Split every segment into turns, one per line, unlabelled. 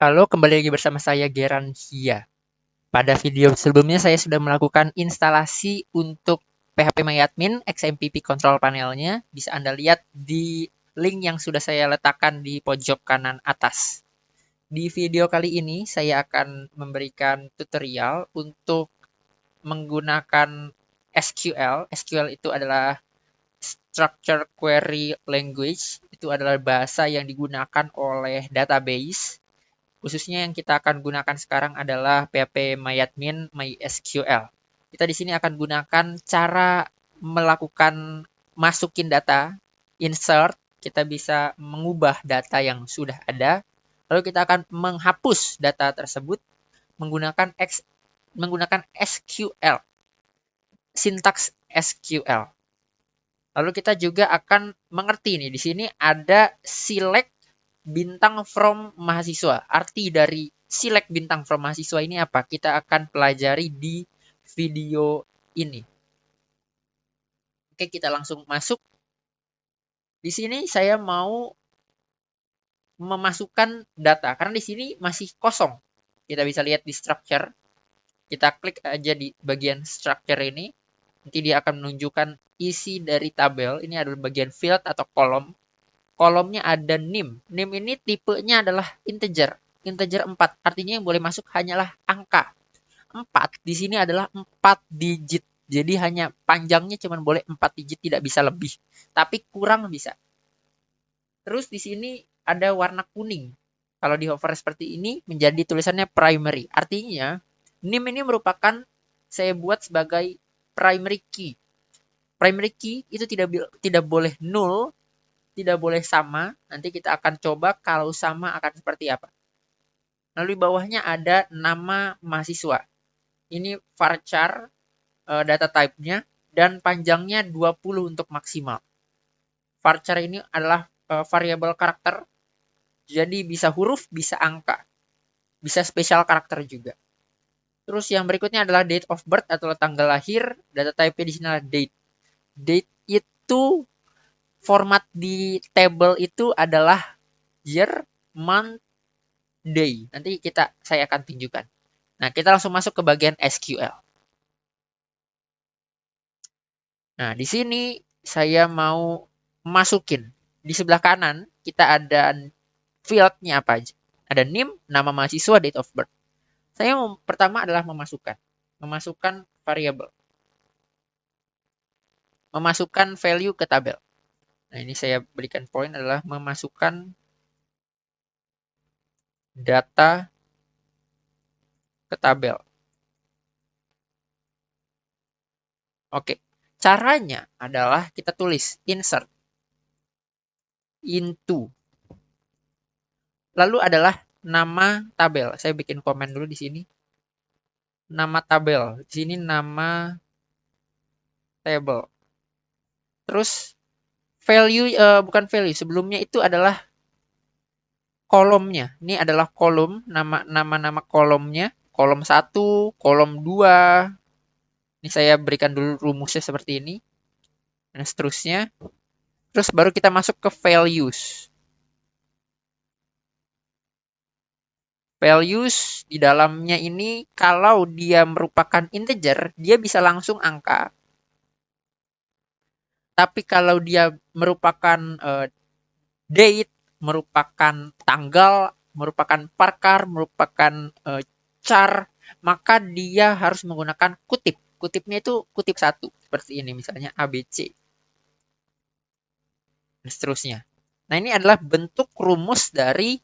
Halo, kembali lagi bersama saya Geran Hia. Pada video sebelumnya saya sudah melakukan instalasi untuk PHP MyAdmin XMPP control panelnya. Bisa Anda lihat di link yang sudah saya letakkan di pojok kanan atas. Di video kali ini saya akan memberikan tutorial untuk menggunakan SQL. SQL itu adalah Structure Query Language. Itu adalah bahasa yang digunakan oleh database. Khususnya yang kita akan gunakan sekarang adalah PHP MyAdmin MySQL. Kita di sini akan gunakan cara melakukan masukin data, insert, kita bisa mengubah data yang sudah ada, lalu kita akan menghapus data tersebut menggunakan SQL, sintaks SQL. Lalu kita juga akan mengerti nih, di sini ada select bintang from mahasiswa. Arti dari select bintang from mahasiswa ini apa? Kita akan pelajari di video ini. Oke, kita langsung masuk. Di sini saya mau memasukkan data karena di sini masih kosong. Kita bisa lihat di structure. Kita klik aja di bagian structure ini. Nanti dia akan menunjukkan isi dari tabel. Ini adalah bagian field atau kolom. Kolomnya ada NIM. NIM ini tipenya adalah integer. Integer 4. Artinya yang boleh masuk hanyalah angka. 4 di sini adalah 4 digit. Jadi hanya panjangnya cuma boleh 4 digit, tidak bisa lebih. Tapi kurang bisa. Terus di sini ada warna kuning. Kalau di hover seperti ini menjadi tulisannya primary. Artinya NIM ini merupakan saya buat sebagai primary key. Primary key itu tidak boleh null, tidak boleh sama. Nanti kita akan coba kalau sama akan seperti apa. Lalu di bawahnya ada nama mahasiswa. Ini varchar data type-nya dan panjangnya 20 untuk maksimal. Varchar ini adalah variabel karakter. Jadi bisa huruf, bisa angka. Bisa spesial karakter juga. Terus yang berikutnya adalah date of birth atau tanggal lahir. Data type-nya di sini adalah date. Date itu format di table itu adalah year, month, day. Nanti saya akan tunjukkan. Nah, kita langsung masuk ke bagian SQL. Nah, di sini saya mau masukin. Di sebelah kanan kita ada field-nya apa aja. Ada NIM, nama mahasiswa, date of birth. Saya pertama adalah memasukkan variabel. Memasukkan value ke tabel. Nah, ini saya berikan poin adalah memasukkan data ke tabel. Oke, caranya adalah kita tulis insert into. Lalu adalah nama tabel. Saya bikin komen dulu di sini. Nama tabel. Di sini nama table. Terus value bukan value, sebelumnya itu adalah kolomnya. Ini adalah kolom, nama kolomnya, kolom 1, kolom 2. Ini saya berikan dulu rumusnya seperti ini. Dan seterusnya. Terus baru kita masuk ke values. Values di dalamnya ini kalau dia merupakan integer, dia bisa langsung angka. Tapi kalau dia merupakan date, merupakan tanggal, merupakan parkar, merupakan char, maka dia harus menggunakan kutip. Kutipnya itu kutip 1, seperti ini misalnya ABC. Dan seterusnya. Nah, ini adalah bentuk rumus dari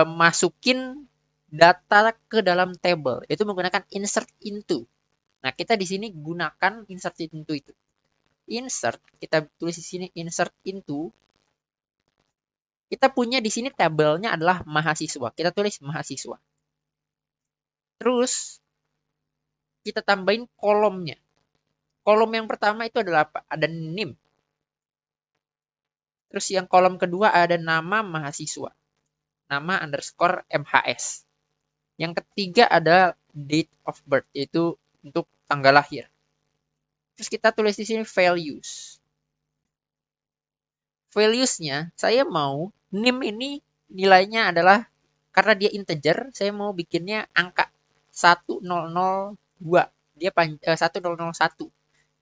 masukin data ke dalam table. Itu menggunakan insert into. Nah, kita di sini gunakan insert into itu. Insert, kita tulis di sini insert into. Kita punya di sini tabelnya adalah mahasiswa. Kita tulis mahasiswa. Terus kita tambahin kolomnya. Kolom yang pertama itu adalah apa? Ada NIM. Terus yang kolom kedua ada nama mahasiswa. Nama underscore MHS. Yang ketiga ada date of birth, yaitu untuk tanggal lahir. Terus kita tulis di sini values. Values-nya saya mau NIM ini nilainya adalah karena dia integer, saya mau bikinnya angka 1002. Dia 1001.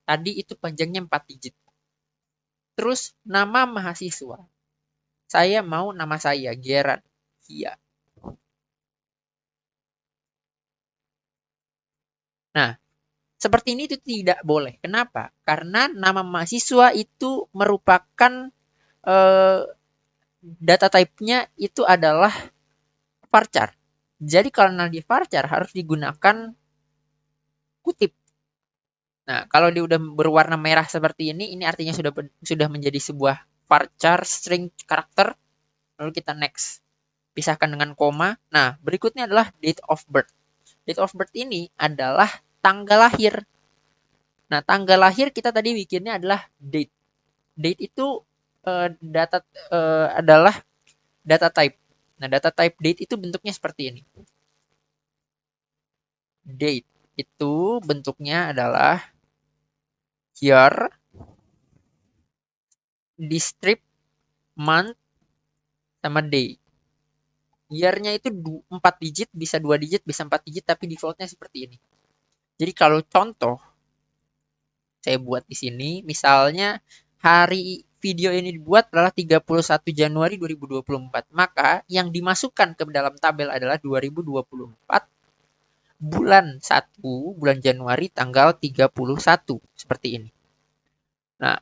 Tadi itu panjangnya 4 digit. Terus nama mahasiswa. Saya mau nama saya, Geran. Iya. Nah, seperti ini itu tidak boleh. Kenapa? Karena nama mahasiswa itu merupakan eh, data type-nya itu adalah varchar. Jadi karena di varchar harus digunakan kutip. Nah, kalau dia udah berwarna merah seperti ini artinya sudah menjadi sebuah varchar string karakter. Lalu kita next. Pisahkan dengan koma. Nah, berikutnya adalah date of birth. Date of birth ini adalah tanggal lahir. Nah, tanggal lahir kita tadi bikinnya adalah date. Date itu data adalah data type. Nah, data type date itu bentuknya seperti ini. Date itu bentuknya adalah year, distrip, month, sama day. Year-nya itu 4 digit, bisa 2 digit, bisa 4 digit, tapi defaultnya seperti ini. Jadi kalau contoh, saya buat di sini, misalnya hari video ini dibuat adalah 31 Januari 2024. Maka yang dimasukkan ke dalam tabel adalah 2024 bulan 1, bulan Januari tanggal 31. Seperti ini. Nah,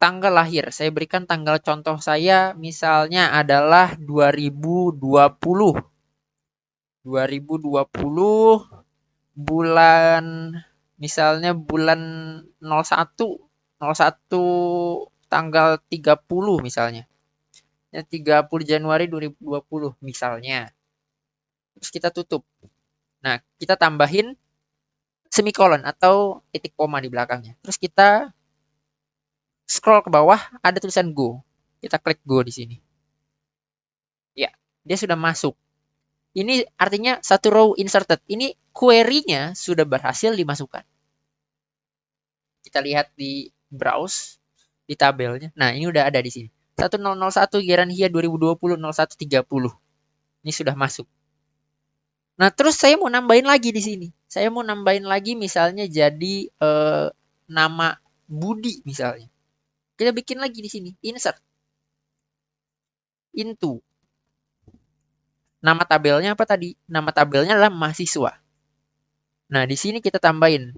tanggal lahir. Saya berikan tanggal contoh saya misalnya adalah 2020. 2020 bulan misalnya bulan 01 01 tanggal 30 misalnya. Ya, 30 Januari 2020 misalnya. Terus kita tutup. Nah, kita tambahin semikolon atau titik koma di belakangnya. Terus kita scroll ke bawah, ada tulisan go. Kita klik go di sini. Ya, dia sudah masuk. Ini artinya satu row inserted. Ini query-nya sudah berhasil dimasukkan. Kita lihat di browse, di tabelnya. Nah, ini udah ada di sini. 1001 Geran Hia 2020 0130. Ini sudah masuk. Nah, terus saya mau nambahin lagi di sini. Saya mau nambahin lagi misalnya jadi nama Budi misalnya. Kita bikin lagi di sini, insert into. Nama tabelnya apa tadi? Nama tabelnya adalah mahasiswa. Nah, di sini kita tambahin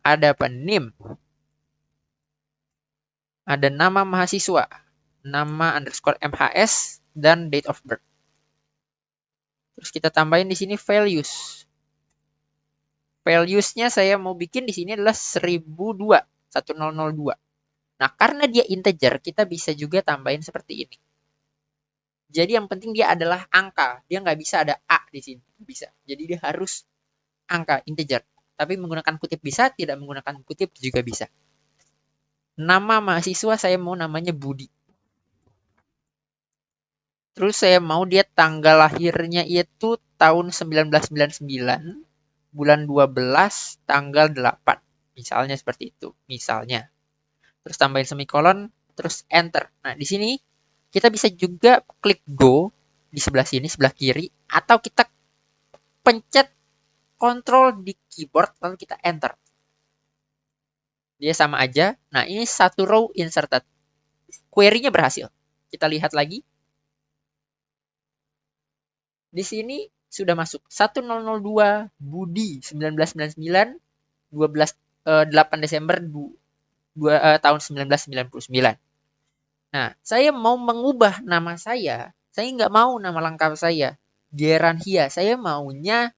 ada apa? NIM. Ada nama mahasiswa, nama underscore MHS, dan date of birth. Terus kita tambahin di sini values. Values-nya saya mau bikin di sini adalah 1002, 1002. Nah, karena dia integer, kita bisa juga tambahin seperti ini. Jadi yang penting dia adalah angka. Dia nggak bisa ada A di sini. Bisa. Jadi dia harus angka, integer. Tapi menggunakan kutip bisa, tidak menggunakan kutip juga bisa. Nama mahasiswa saya mau namanya Budi. Terus saya mau dia tanggal lahirnya itu tahun 1999, bulan 12, tanggal 8. Misalnya seperti itu. Misalnya. Terus tambahin semikolon, terus enter. Nah, di sini kita bisa juga klik go di sebelah sini, sebelah kiri, atau kita pencet kontrol di keyboard lalu kita enter. Dia sama aja. Nah, ini satu row inserted. Query-nya berhasil. Kita lihat lagi. Di sini sudah masuk 1002 Budi 1999 8 Desember tahun 1999. Nah, saya mau mengubah nama saya nggak mau nama lengkap saya, Geran Hia. Saya maunya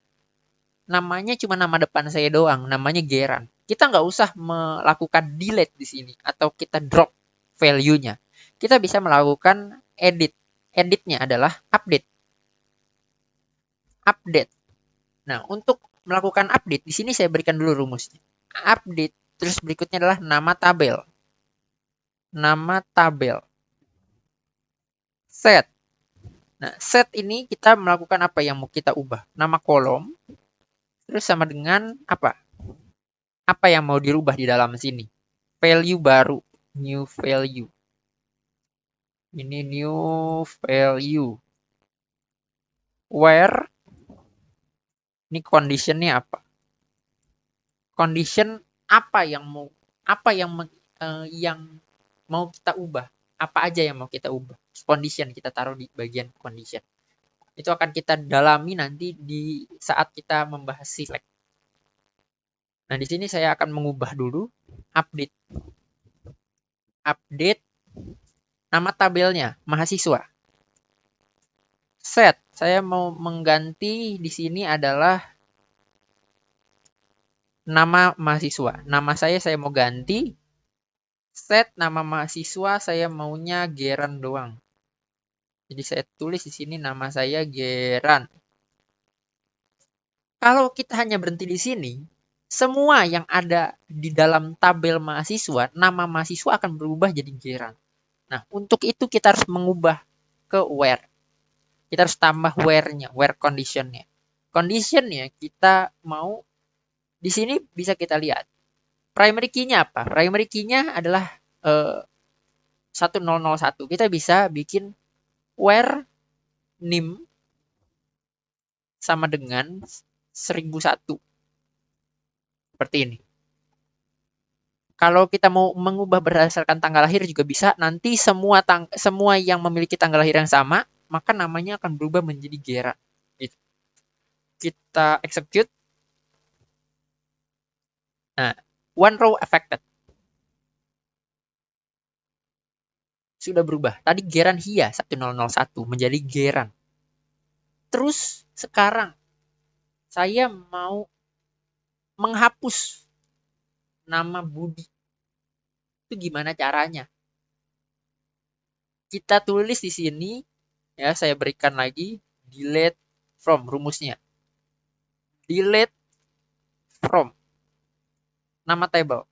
namanya cuma nama depan saya doang, namanya Geran. Kita nggak usah melakukan delete di sini atau kita drop value-nya. Kita bisa melakukan edit. Editnya adalah update. Update. Nah, untuk melakukan update, di sini saya berikan dulu rumusnya. Update, terus berikutnya adalah nama tabel. Nama tabel. Set. Nah, set ini kita melakukan apa yang mau kita ubah? Nama kolom, terus sama dengan apa? Apa yang mau dirubah di dalam sini? Value baru, new value. Ini new value. where, ini conditionnya apa? Condition yang mau kita ubah? Apa aja yang mau kita ubah? Condition kita taruh di bagian condition. Itu akan kita dalami nanti di saat kita membahas select. Nah, di sini saya akan mengubah dulu update nama tabelnya mahasiswa. Set, saya mau mengganti di sini adalah nama mahasiswa. Nama saya mau ganti. Set nama mahasiswa saya maunya Geran doang. Jadi saya tulis di sini nama saya Geran. Kalau kita hanya berhenti di sini, semua yang ada di dalam tabel mahasiswa, nama mahasiswa akan berubah jadi Geran. Nah, untuk itu kita harus mengubah ke where. Kita harus tambah where-nya, where condition-nya. Condition-nya kita mau di sini bisa kita lihat. Primary key-nya apa? Primary key-nya adalah 1001. Kita bisa bikin where name sama dengan 1001. Seperti ini. Kalau kita mau mengubah berdasarkan tanggal lahir juga bisa. Nanti semua yang memiliki tanggal lahir yang sama, maka namanya akan berubah menjadi Gera. Gitu. Kita execute. Nah, one row affected. Sudah berubah. Tadi Geran Hia 1001 menjadi Geran. Terus sekarang saya mau menghapus nama Budi. Itu gimana caranya? Kita tulis di sini, ya saya berikan lagi delete from rumusnya. Delete from nama table.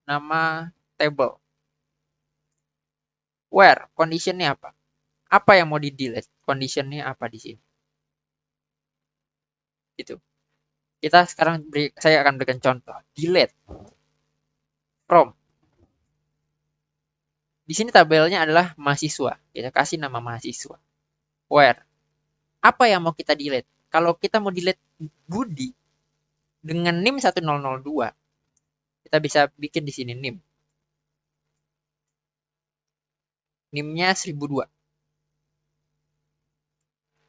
Nama table. Where conditionnya apa? Apa yang mau di delete? Conditionnya apa di sini? Gitu. Saya akan berikan contoh. Delete from. Di sini tabelnya adalah mahasiswa. Kita kasih nama mahasiswa. Where. Apa yang mau kita delete? Kalau kita mau delete Budi dengan NIM 1002, kita bisa bikin di sini NIM. NIM-nya 1002.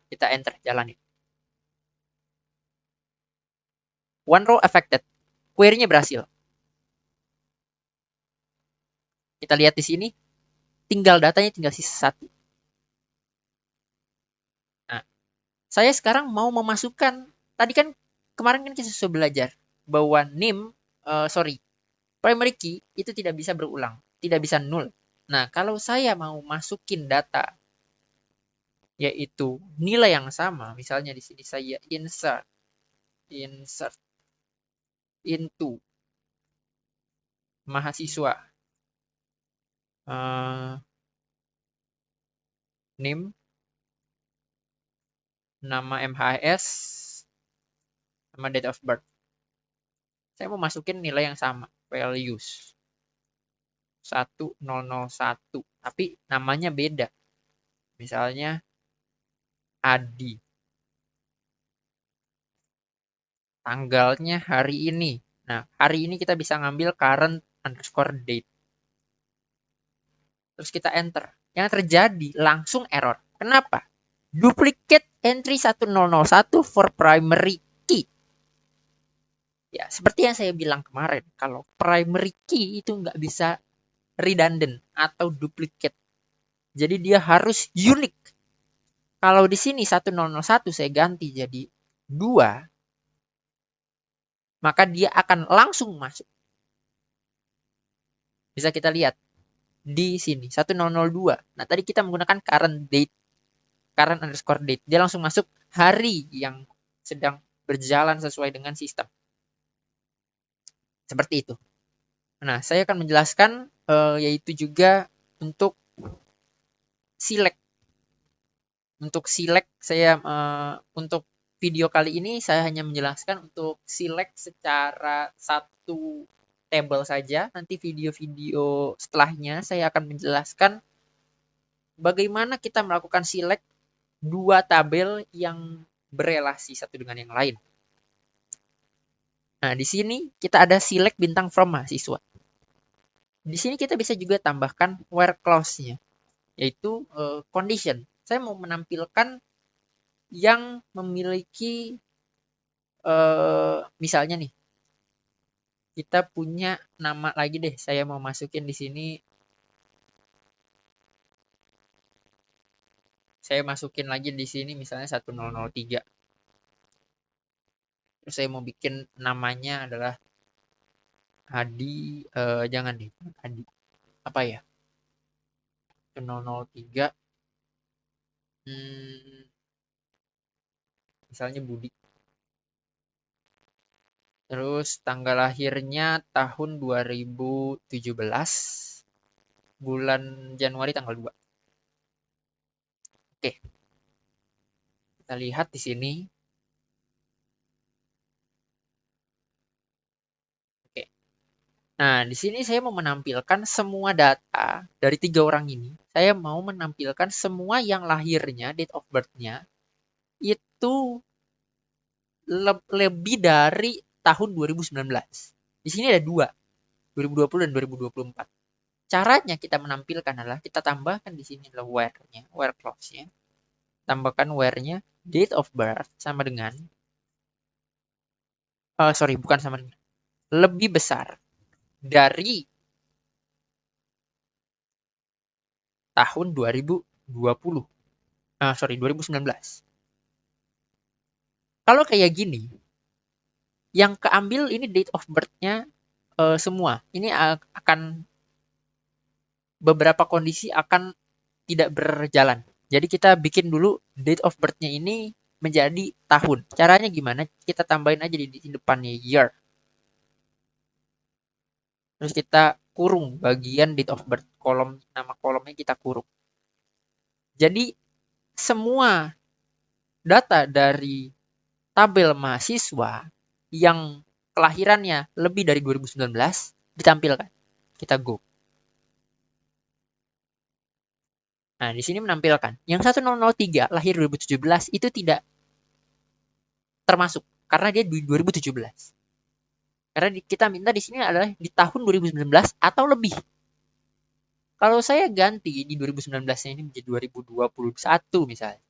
Kita enter, jalanin. One row affected. Query-nya berhasil. Kita lihat di sini, datanya tinggal sisa 1. Nah, saya sekarang mau memasukkan, tadi kan kemarin kan kita sudah belajar bahwa NIM, primary key itu tidak bisa berulang, tidak bisa null. Nah, kalau saya mau masukin data yaitu nilai yang sama, misalnya di sini saya insert into mahasiswa NIM, nama MHS, nama date of birth. Saya mau masukin nilai yang sama, values 1001, tapi namanya beda. Misalnya Adi. Tanggalnya hari ini. Nah, hari ini kita bisa ngambil current underscore date. Terus kita enter. Yang terjadi langsung error. Kenapa? Duplicate entry 1001 for primary key. Ya, seperti yang saya bilang kemarin, kalau primary key itu nggak bisa redundant atau duplicate. Jadi dia harus unik. Kalau di sini 1001 saya ganti jadi 2, maka dia akan langsung masuk. Bisa kita lihat di sini 1002. Nah, tadi kita menggunakan current underscore date. Dia langsung masuk hari yang sedang berjalan sesuai dengan sistem. Seperti itu. Nah, saya akan menjelaskan yaitu juga untuk select. Untuk select saya untuk video kali ini saya hanya menjelaskan untuk select secara satu table saja. Nanti video-video setelahnya saya akan menjelaskan bagaimana kita melakukan select dua tabel yang berelasi satu dengan yang lain. Nah, di sini kita ada select bintang from mahasiswa. Di sini kita bisa juga tambahkan where clause-nya, yaitu condition. Saya mau menampilkan yang memiliki misalnya nih, kita punya nama lagi deh. Saya mau masukin di sini. Saya masukin lagi di sini misalnya 1003. Terus saya mau bikin namanya adalah Hadi, jangan deh, Hadi. Apa ya? 1003. Misalnya Budi. Terus tanggal lahirnya tahun 2017, bulan Januari tanggal 2. Oke, kita lihat di sini. Oke. Nah, di sini saya mau menampilkan semua data dari 3 orang ini. Saya mau menampilkan semua yang lahirnya, date of birth-nya, itu lebih dari tahun 2019. Di sini ada 2, 2020 dan 2024. Caranya kita menampilkan adalah kita tambahkan di sini adalah where-nya, where clause-nya. Tambahkan where-nya, date of birth sama dengan bukan sama dengan, lebih besar dari tahun 2020. 2019. Kalau kayak gini, yang keambil ini date of birth-nya semua. Ini akan beberapa kondisi akan tidak berjalan. Jadi kita bikin dulu date of birth-nya ini menjadi tahun. Caranya gimana? Kita tambahin aja di depannya year. Terus kita kurung bagian date of birth. Nama kolomnya kita kurung. Jadi semua data dari tabel mahasiswa yang kelahirannya lebih dari 2019 ditampilkan. Kita go. Nah, di sini menampilkan yang 1003 lahir 2017 itu tidak termasuk karena dia di 2017. Karena kita minta di sini adalah di tahun 2019 atau lebih. Kalau saya ganti di 2019 ini menjadi 2021 misalnya,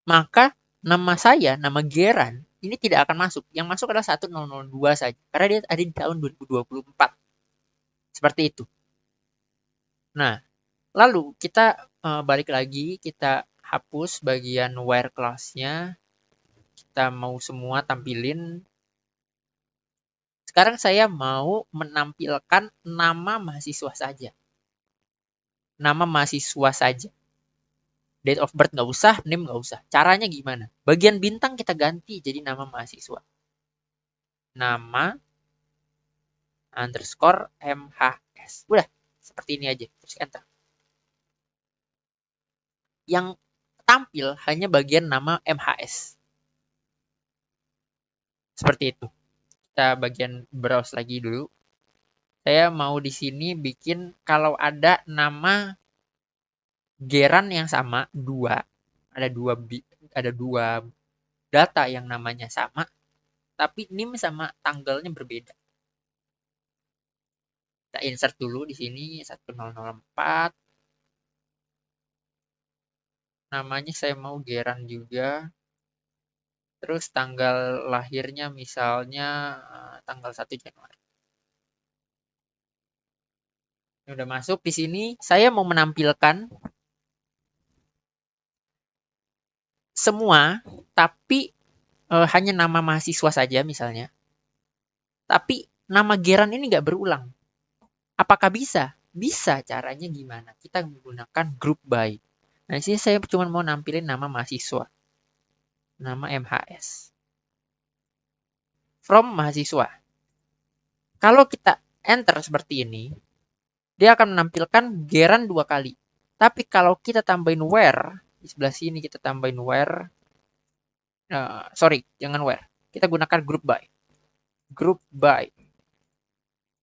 maka nama saya, nama Geran, ini tidak akan masuk. Yang masuk adalah 1002 saja. Karena dia ada di tahun 2024. Seperti itu. Nah, lalu kita balik lagi, kita hapus bagian where clause-nya. Kita mau semua tampilin. Sekarang saya mau menampilkan nama mahasiswa saja. Nama mahasiswa saja. Date of birth nggak usah, name nggak usah. Caranya gimana? Bagian bintang kita ganti jadi nama mahasiswa. Nama underscore MHS. Udah, seperti ini aja. Terus enter. Yang tampil hanya bagian nama MHS. Seperti itu. Kita bagian browse lagi dulu. Saya mau di sini bikin kalau ada nama Geran yang sama, ada dua data yang namanya sama, tapi NIM sama tanggalnya berbeda. Kita insert dulu di sini 1004. Namanya saya mau Geran juga. Terus tanggal lahirnya misalnya tanggal 1 Januari. Ini udah masuk di sini. Saya mau menampilkan semua, tapi hanya nama mahasiswa saja misalnya. Tapi nama Geran ini nggak berulang. Apakah bisa? Bisa, caranya gimana? Kita menggunakan group by. Nah, di sini saya cuma mau nampilin nama mahasiswa. Nama MHS. From mahasiswa. Kalau kita enter seperti ini, dia akan menampilkan Geran 2 kali. Tapi kalau kita tambahin where, di sebelah sini kita tambahin where, jangan where. Kita gunakan group by. Group by.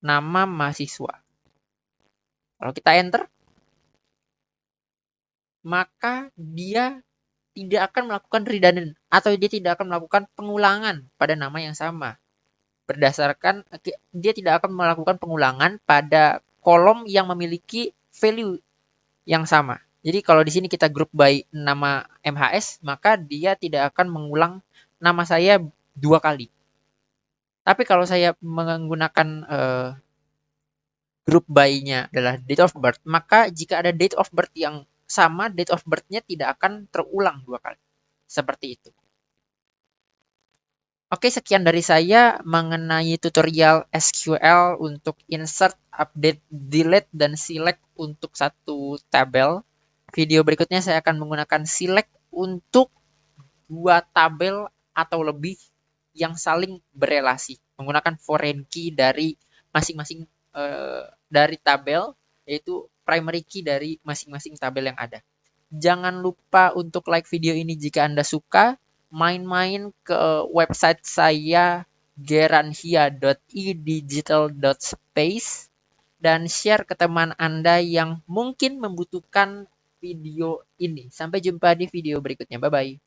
Nama mahasiswa. Kalau kita enter, maka dia tidak akan melakukan redundant atau dia tidak akan melakukan pengulangan pada nama yang sama. Berdasarkan dia tidak akan melakukan pengulangan pada kolom yang memiliki value yang sama. Jadi kalau di sini kita group by nama MHS, maka dia tidak akan mengulang nama saya 2 kali. Tapi kalau saya menggunakan group by-nya adalah date of birth, maka jika ada date of birth yang sama, date of birth-nya tidak akan terulang 2 kali. Seperti itu. Oke, sekian dari saya mengenai tutorial SQL untuk insert, update, delete, dan select untuk satu tabel. Video berikutnya saya akan menggunakan select untuk 2 tabel atau lebih yang saling berelasi. Menggunakan foreign key dari masing-masing dari tabel, yaitu primary key dari masing-masing tabel yang ada. Jangan lupa untuk like video ini jika Anda suka. Main-main ke website saya geranhia.edigital.space dan share ke teman Anda yang mungkin membutuhkan video ini. Sampai jumpa di video berikutnya. Bye-bye.